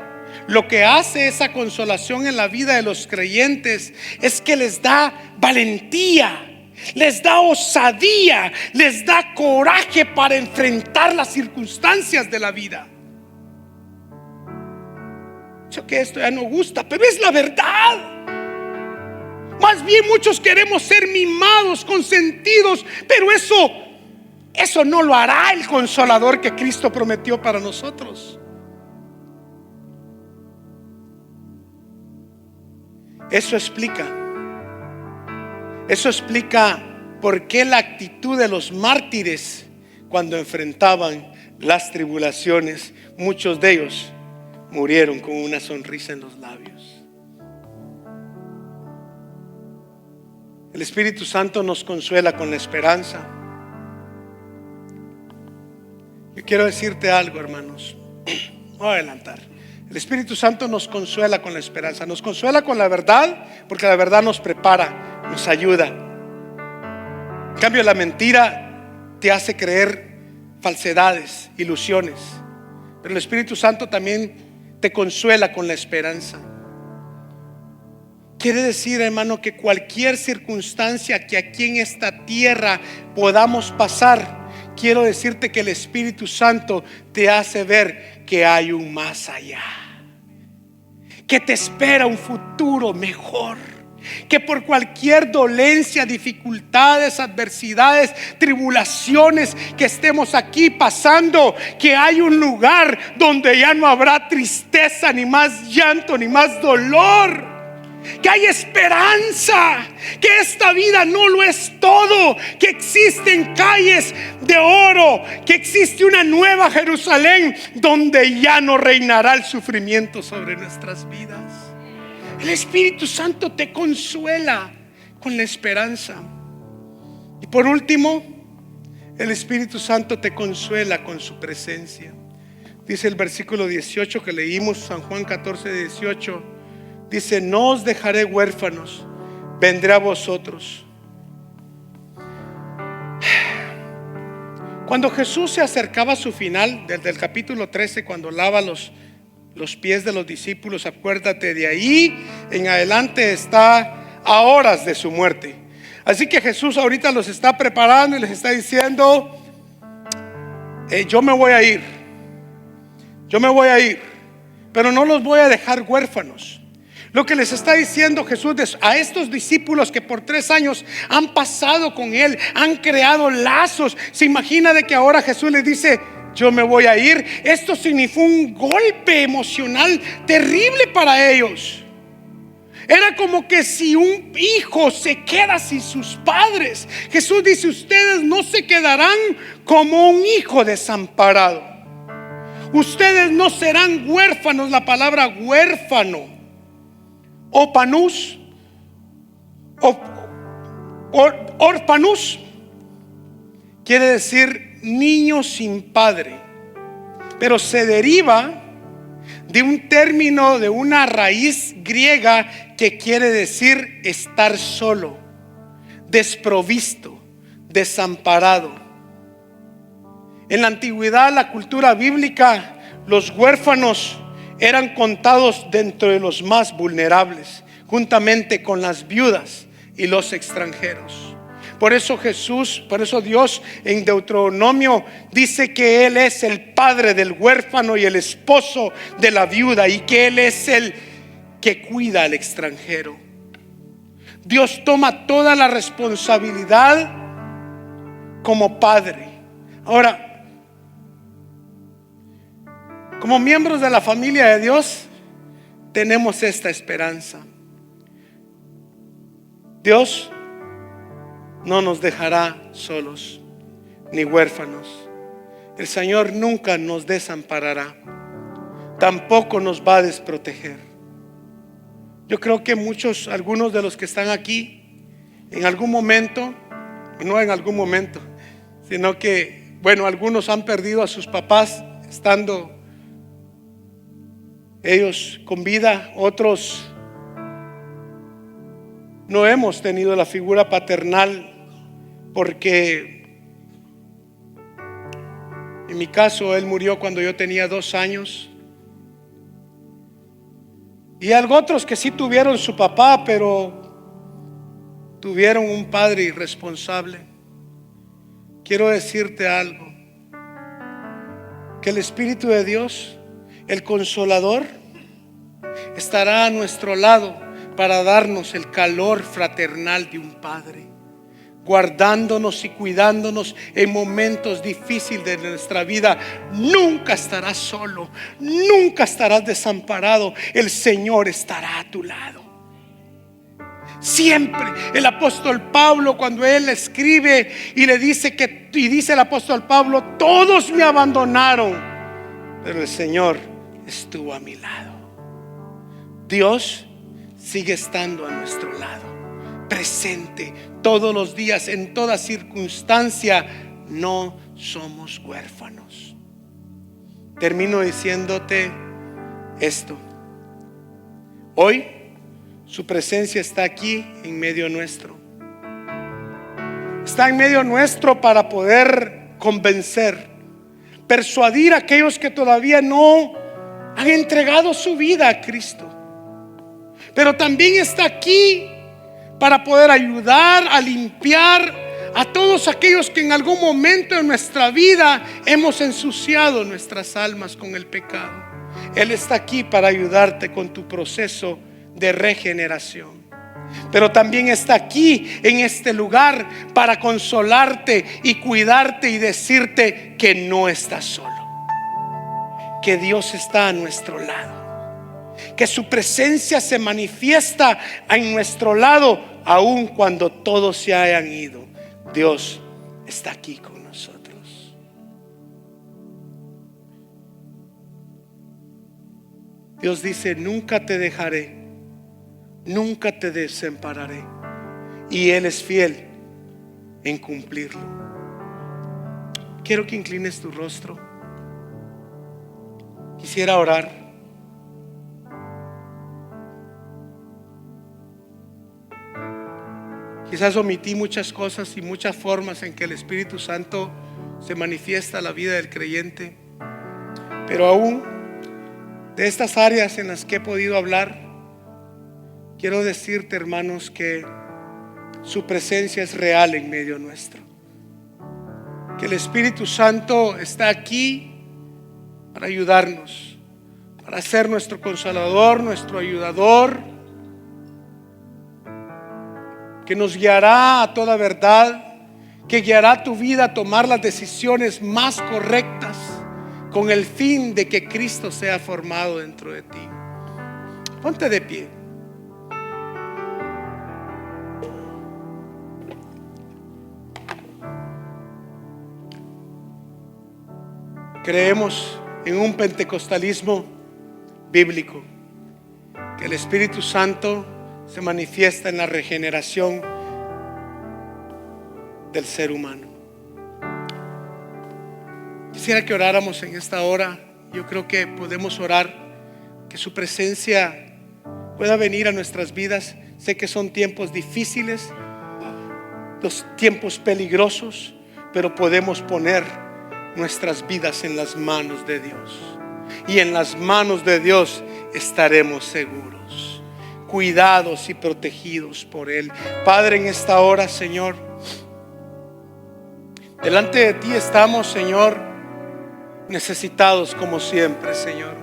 lo que hace esa consolación en la vida de los creyentes es que les da valentía, les da osadía, les da coraje para enfrentar las circunstancias de la vida. Yo que esto ya no gusta, pero es la verdad. Más bien muchos queremos ser mimados, consentidos, pero eso no lo hará el consolador que Cristo prometió para nosotros. Eso explica por qué la actitud de los mártires cuando enfrentaban las tribulaciones, muchos de ellos murieron con una sonrisa en los labios. El Espíritu Santo nos consuela con la esperanza. Yo quiero decirte algo, hermanos. Voy a adelantar. El Espíritu Santo nos consuela con la esperanza, nos consuela con la verdad, porque la verdad nos prepara, nos ayuda. En cambio, la mentira te hace creer falsedades, ilusiones. Pero el Espíritu Santo también te consuela con la esperanza. Quiere decir, hermano, que cualquier circunstancia que aquí en esta tierra podamos pasar, quiero decirte que el Espíritu Santo te hace ver que hay un más allá, que te espera un futuro mejor, que por cualquier dolencia, dificultades, adversidades, tribulaciones que estemos aquí pasando, que hay un lugar donde ya no habrá tristeza, ni más llanto, ni más dolor, que hay esperanza, que esta vida no lo es todo, que existen calles de oro, que existe una nueva Jerusalén donde ya no reinará el sufrimiento sobre nuestras vidas. El Espíritu Santo te consuela con la esperanza. Y por último, el Espíritu Santo te consuela con su presencia. Dice el versículo 18 que leímos, San Juan 14:18. Dice: no os dejaré huérfanos, vendré a vosotros. Cuando Jesús se acercaba a su final, desde el capítulo 13, cuando lava los pies de los discípulos, acuérdate, de ahí en adelante está a horas de su muerte. Así que Jesús ahorita los está preparando y les está diciendo: yo me voy a ir, pero no los voy a dejar huérfanos. Lo que les está diciendo Jesús a estos discípulos que por 3 años han pasado con Él, han creado lazos. Se imagina de que ahora Jesús les dice: yo me voy a ir. Esto significó un golpe emocional terrible para ellos. Era como que si un hijo se queda sin sus padres. Jesús dice: ustedes no se quedarán como un hijo desamparado. Ustedes no serán huérfanos. La palabra huérfano, Opanus, orpanus, quiere decir niño sin padre, pero se deriva de un término, de una raíz griega que quiere decir estar solo, desprovisto, desamparado. En la antigüedad, la cultura bíblica, los huérfanos eran contados dentro de los más vulnerables, juntamente con las viudas y los extranjeros. Por eso Dios en Deuteronomio dice que Él es el padre del huérfano y el esposo de la viuda, y que Él es el que cuida al extranjero. Dios toma toda la responsabilidad como padre. Ahora, como miembros de la familia de Dios, tenemos esta esperanza. Dios no nos dejará solos ni huérfanos. El Señor nunca nos desamparará, tampoco nos va a desproteger. Yo creo que algunos de los que están aquí, en algún momento, y no en algún momento, sino que, algunos han perdido a sus papás estando ellos con vida, otros no hemos tenido la figura paternal, porque en mi caso él murió cuando yo tenía 2 años, y otros que sí tuvieron su papá, pero tuvieron un padre irresponsable. Quiero decirte algo, que el Espíritu de Dios, el Consolador, estará a nuestro lado para darnos el calor fraternal de un padre, guardándonos y cuidándonos en momentos difíciles de nuestra vida. Nunca estarás solo, nunca estarás desamparado. El Señor estará a tu lado siempre. El apóstol Pablo, cuando él escribe y le dice dice el apóstol Pablo: todos me abandonaron, pero el Señor estuvo a mi lado. Dios sigue estando a nuestro lado, presente todos los días, en toda circunstancia. No somos huérfanos. Termino diciéndote esto: hoy su presencia está aquí en medio nuestro. Está en medio nuestro para poder convencer, persuadir a aquellos que todavía no han entregado su vida a Cristo, pero también está aquí para poder ayudar a limpiar a todos aquellos que en algún momento de nuestra vida hemos ensuciado nuestras almas con el pecado. Él está aquí para ayudarte con tu proceso de regeneración. Pero también está aquí en este lugar para consolarte y cuidarte y decirte que no estás solo, que Dios está a nuestro lado, que su presencia se manifiesta en nuestro lado aun cuando todos se hayan ido. Dios está aquí con nosotros. Dios dice: nunca te dejaré, nunca te desampararé. Y Él es fiel en cumplirlo. Quiero que inclines tu rostro. Quisiera orar. Quizás omití muchas cosas y muchas formas en que el Espíritu Santo se manifiesta en la vida del creyente, pero aún de estas áreas en las que he podido hablar, quiero decirte, hermanos, que su presencia es real en medio nuestro, que el Espíritu Santo está aquí para ayudarnos, para ser nuestro consolador, nuestro ayudador, que nos guiará a toda verdad, que guiará tu vida a tomar las decisiones más correctas con el fin de que Cristo sea formado dentro de ti. Ponte de pie. Creemos en un pentecostalismo bíblico, que el Espíritu Santo se manifiesta en la regeneración del ser humano. Quisiera que oráramos en esta hora. Yo creo que podemos orar, que su presencia pueda venir a nuestras vidas. Sé que son tiempos difíciles, los tiempos peligrosos, pero podemos poner nuestras vidas en las manos de Dios, y en las manos de Dios estaremos seguros, cuidados y protegidos por Él. Padre, en esta hora, Señor, delante de ti estamos, Señor, necesitados como siempre, Señor.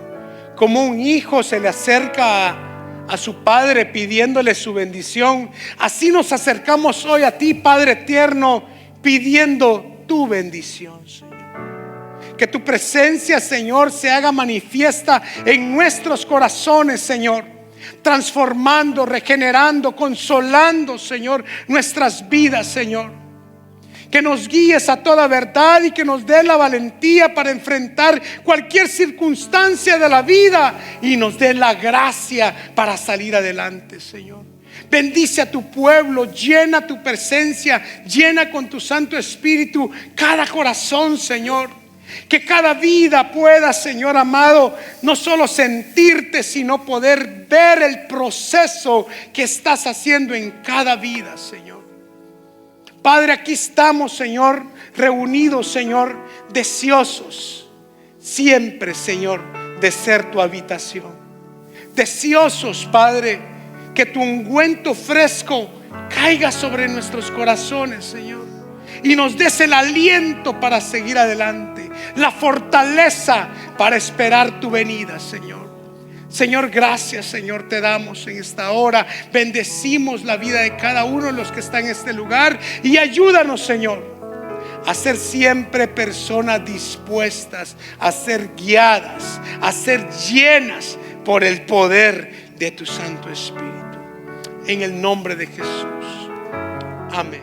Como un hijo se le acerca a su padre pidiéndole su bendición, así nos acercamos hoy a ti, Padre eterno, pidiendo tu bendición, Señor. Que tu presencia, Señor, se haga manifiesta en nuestros corazones, Señor, transformando, regenerando, consolando, Señor, nuestras vidas, Señor. Que nos guíes a toda verdad y que nos dé la valentía para enfrentar cualquier circunstancia de la vida y nos dé la gracia para salir adelante, Señor. Bendice a tu pueblo, llena tu presencia, llena con tu Santo Espíritu cada corazón, Señor. Que cada vida pueda, Señor amado, no solo sentirte, sino poder ver el proceso que estás haciendo en cada vida, Señor. Padre, aquí estamos, Señor, reunidos, Señor, deseosos siempre, Señor, de ser tu habitación. Deseosos, Padre, que tu ungüento fresco caiga sobre nuestros corazones, Señor, y nos des el aliento para seguir adelante, la fortaleza para esperar tu venida, Señor. Señor, gracias, Señor, te damos en esta hora. Bendecimos la vida de cada uno de los que están en este lugar y ayúdanos, Señor, a ser siempre personas dispuestas a ser guiadas, a ser llenas por el poder de tu Santo Espíritu. En el nombre de Jesús. Amén.